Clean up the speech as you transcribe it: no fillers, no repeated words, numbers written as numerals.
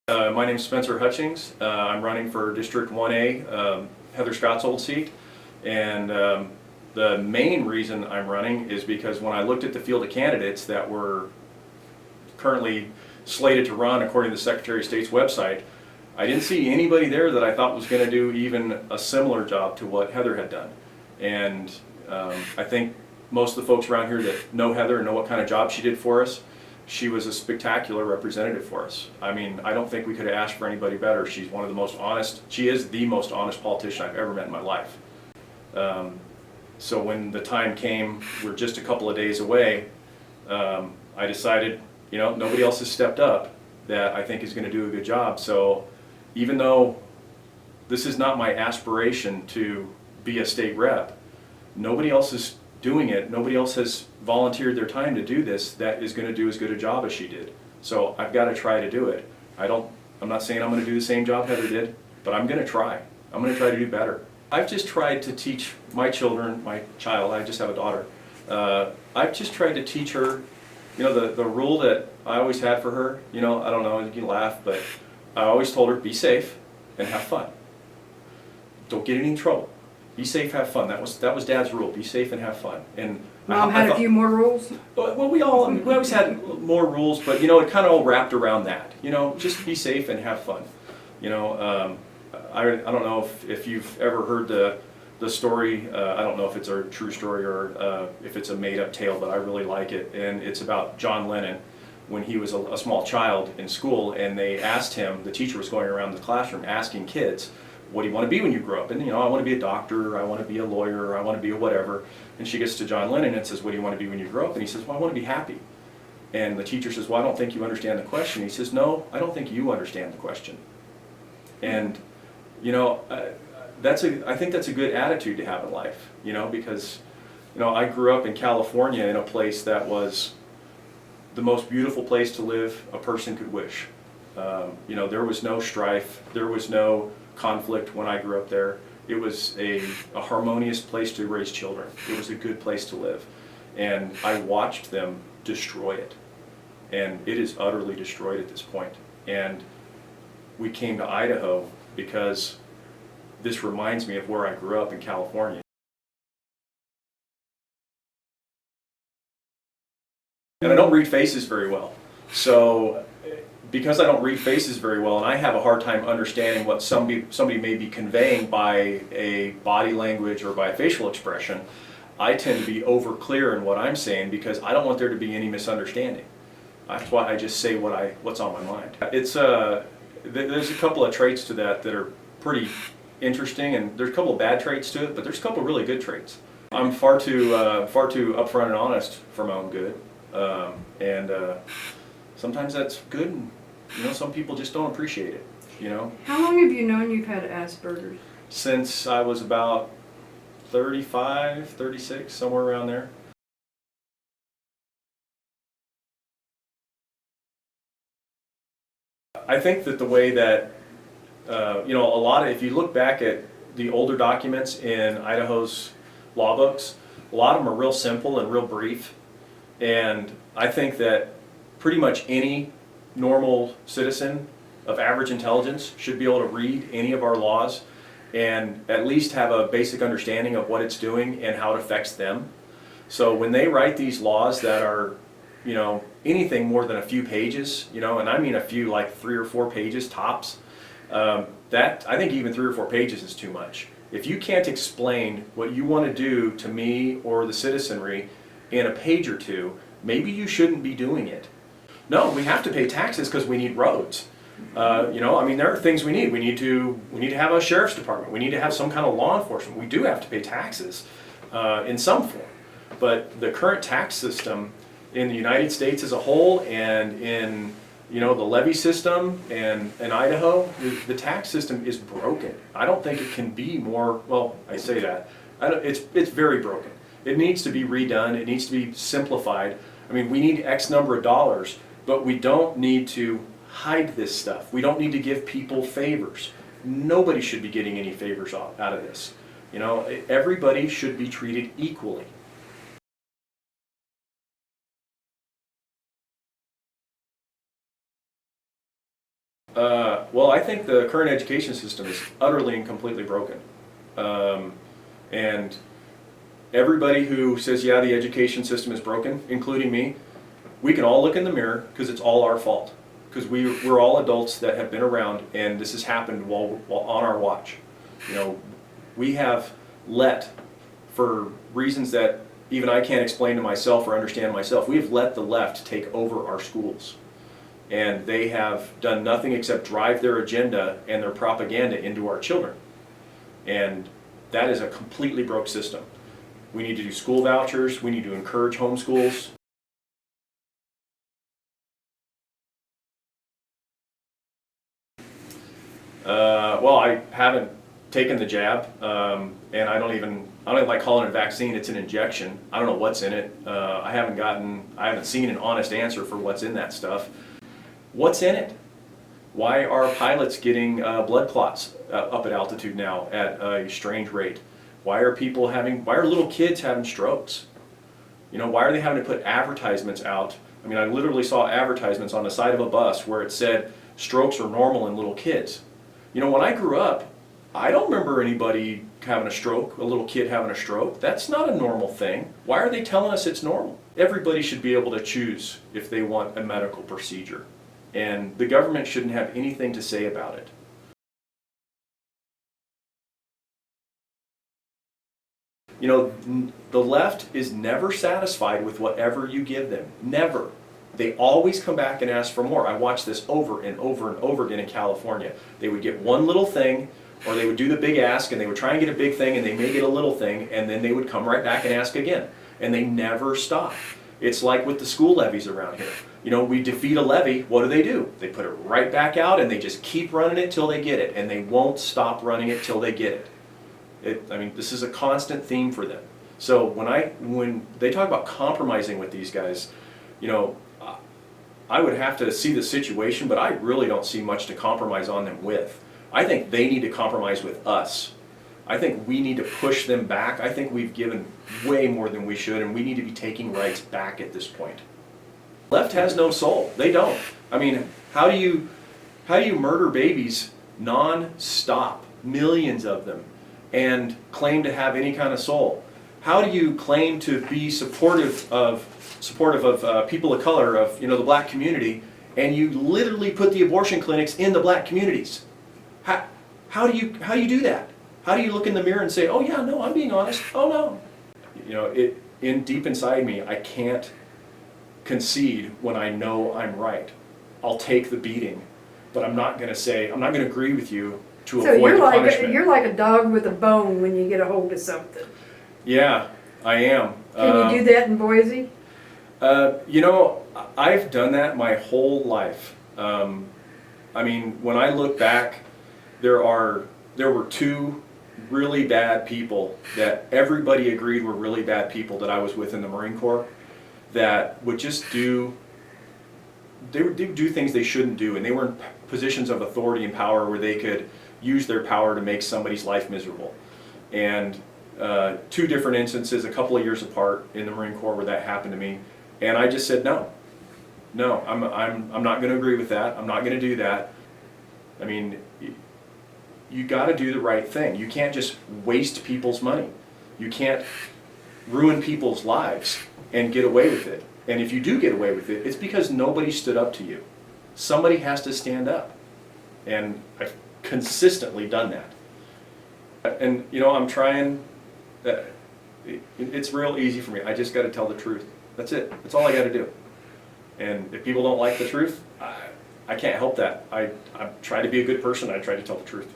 My name's Spencer Hutchings. I'm running for District 1A, Heather Scott's old seat. And the main reason I'm running is because when I looked at the field of candidates that were currently slated to run according to the Secretary of State's website, I didn't see anybody there that I thought was going to do even a similar job to what Heather had done. And I think most of the folks around here that know Heather and know what kind of job she did for us, she was a spectacular representative for us. I mean, I don't think we could have asked for anybody better. She's one of the most honest, she is the most honest politician I've ever met in my life. So when the time came, we're just a couple of days away, I decided, you know, nobody else has stepped up that I think is going to do a good job. So even though this is not my aspiration to be a state rep, nobody else is doing it. Nobody else has volunteered their time to do this that is going to do as good a job as she did. So I've got to try to do it. I'm not saying I'm going to do the same job Heather did, but I'm going to try. I'm going to try to do better. I've just tried to teach my children, my child, I just have a daughter, I've just tried to teach her, you know, the rule that I always had for her, you know, I don't know, you can laugh, but I always told her, be safe and have fun. Don't get in any trouble. Be safe, have fun. That was Dad's rule. Be safe and have fun. And Mom had a few more rules? Well, we always had more rules, but you know, it kind of all wrapped around that. You know, just be safe and have fun. You know, I don't know if you've ever heard the story. I don't know if it's a true story or if it's a made-up tale, but I really like it. And it's about John Lennon when he was a small child in school, and they asked him. The teacher was going around the classroom asking kids, what do you want to be when you grow up? And you know, I want to be a doctor, I want to be a lawyer, I want to be a whatever. And she gets to John Lennon and says, what do you want to be when you grow up? And he says, well, I want to be happy. And the teacher says, well, I don't think you understand the question. He says, no, I don't think you understand the question. And you know, I think that's a good attitude to have in life, you know, because you know, I grew up in California in a place that was the most beautiful place to live a person could wish. You know, there was no strife, there was no conflict when I grew up there. It was a harmonious place to raise children. It was a good place to live. And I watched them destroy it. And it is utterly destroyed at this point. And we came to Idaho because this reminds me of where I grew up in California. And I don't read faces very well. So because I don't read faces very well, and I have a hard time understanding what somebody may be conveying by a body language or by a facial expression, I tend to be over clear in what I'm saying because I don't want there to be any misunderstanding. That's why I just say what's on my mind. It's there's a couple of traits to that are pretty interesting, and there's a couple of bad traits to it, but there's a couple of really good traits. I'm far too upfront and honest for my own good, and sometimes that's good, and you know, some people just don't appreciate it, you know. How long have you known you've had Asperger's? Since I was about 35, 36, somewhere around there. I think that the way that, you know, if you look back at the older documents in Idaho's law books, a lot of them are real simple and real brief. And I think that pretty much any normal citizen of average intelligence should be able to read any of our laws and at least have a basic understanding of what it's doing and how it affects them. So when they write these laws that are, you know, anything more than a few pages, you know, and I mean a few, like 3 or 4 pages tops, that I think even 3 or 4 pages is too much. If you can't explain what you want to do to me or the citizenry in a page or two, maybe you shouldn't be doing it. No, we have to pay taxes because we need roads. You know, I mean, there are things we need. We need to have a sheriff's department. We need to have some kind of law enforcement. We do have to pay taxes in some form. But the current tax system in the United States as a whole, and in, you know, the levy system and in Idaho, the tax system is broken. I don't think it can be more, well, I say that. It's very broken. It needs to be redone. It needs to be simplified. I mean, we need X number of dollars, but we don't need to hide this stuff. We don't need to give people favors. Nobody should be getting any favors out of this. You know, everybody should be treated equally. Well, I think the current education system is utterly and completely broken. And everybody who says, yeah, the education system is broken, including me, we can all look in the mirror because it's all our fault. Because we're all adults that have been around, and this has happened while on our watch. You know, we have let, for reasons that even I can't explain to myself or understand myself, we have let the left take over our schools. And they have done nothing except drive their agenda and their propaganda into our children. And that is a completely broke system. We need to do school vouchers, we need to encourage homeschools. Well, I haven't taken the jab, and I don't even like calling it a vaccine. It's an injection. I don't know what's in it. I haven't seen an honest answer for what's in that stuff. What's in it? Why are pilots getting blood clots up at altitude now at a strange rate? Why are little kids having strokes? You know, why are they having to put advertisements out? I mean, I literally saw advertisements on the side of a bus where it said strokes are normal in little kids. You know, when I grew up, I don't remember anybody having a stroke, a little kid having a stroke. That's not a normal thing. Why are they telling us it's normal? Everybody should be able to choose if they want a medical procedure. And the government shouldn't have anything to say about it. You know, the left is never satisfied with whatever you give them. Never. They always come back and ask for more. I watched this over and over and over again in California. They would get one little thing, or they would do the big ask, and they would try and get a big thing, and they may get a little thing, and then they would come right back and ask again. And they never stop. It's like with the school levies around here. You know, we defeat a levy, what do? They put it right back out, and they just keep running it till they get it, and they won't stop running it till they get it. I mean, this is a constant theme for them. So when they talk about compromising with these guys, you know, I would have to see the situation, but I really don't see much to compromise on them with. I think they need to compromise with us. I think we need to push them back. I think we've given way more than we should, and we need to be taking rights back at this point. Left has no soul. They don't. I mean, how do you murder babies non-stop, millions of them, and claim to have any kind of soul? How do you claim to be supportive of people of color, of, you know, the black community, and you literally put the abortion clinics in the black communities? How do you do that? How do you look in the mirror and say, oh yeah, no, I'm being honest. Oh no. You know, deep inside me, I can't concede when I know I'm right. I'll take the beating, but I'm not going to agree with you to avoid the punishment. You're like a dog with a bone when you get a hold of something. Yeah, I am. Can you do that in Boise? You know, I've done that my whole life. I mean, when I look back, there were two really bad people that everybody agreed were really bad people that I was with in the Marine Corps that would just do things they shouldn't do, and they were in positions of authority and power where they could use their power to make somebody's life miserable. And two different instances, a couple of years apart in the Marine Corps, where that happened to me, and I just said no, I'm not going to agree with that. I'm not going to do that. I mean, you got to do the right thing. You can't just waste people's money. You can't ruin people's lives and get away with it. And if you do get away with it, it's because nobody stood up to you. Somebody has to stand up. And I've consistently done that. And you know, I'm trying, it's real easy for me. I just got to tell the truth. That's it. That's all I got to do. And if people don't like the truth, I can't help that. I try to be a good person. I try to tell the truth.